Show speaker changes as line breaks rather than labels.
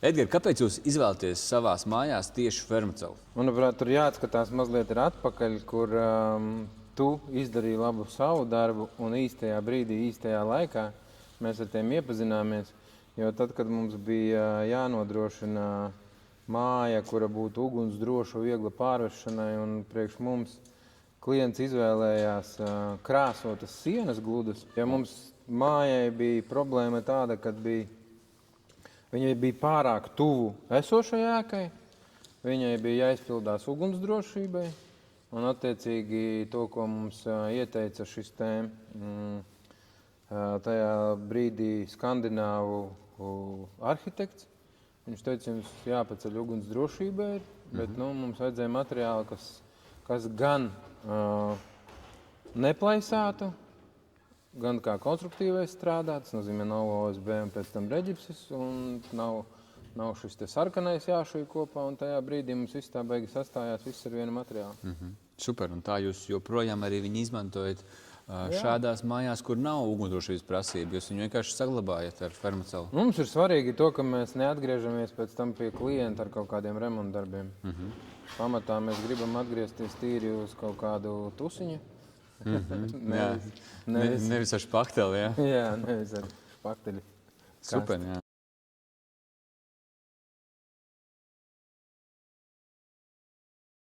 Edgar, kāpēc jūs izvēlaties savās mājās tieši fermacelu?
Manuprāt, tur jāatskatās mazliet atpakaļ, kur tu izdarīji labu savu darbu un īstajā brīdī, īstajā laikā mēs ar tiem iepazināmies. Jo tad, kad mums bija jānodrošina māja, kura būtu ugunsdroša, viegla pārvešanai, un priekš mums klients izvēlējās krāsotas sienas gludas, ja mums mājai bija problēma tāda, kad viņai bija pārāk tuvu esošai ēkai, viņai bija jāizpildās ugunsdrošībai, un attiecīgi to, ko mums ieteica šis tajā brīdī skandināvu arhitekts. Viņš teica, jums jāpaceļ ugunsdrošībai, bet mums vajadzēja materiālu, kas gan neplaisātu, gan kā konstruktīvais strādāt, tas nozīmē nav OSB un pēc tam reģipsis, un nav šis te sarkanais jāšuj kopā, un tajā brīdī mums viss tā beigi sastājās, viss ar vienu materiālu.
Super, un tā jūs joprojām arī viņu izmantojat šādās mājās, kur nav ugunsdrošības prasība, jūs viņu vienkārši saglabājat ar fermacelu.
Mums ir svarīgi to, ka mēs neatgriežamies pēc tam pie klienta ar kaut kādiem remontdarbiem. Pamatā mēs gribam atgriezties tīri uz kaut kādu tusiņu.
Nevis ar špakteli, jā?
Jā, nevis ar špakteli.
Super, jā.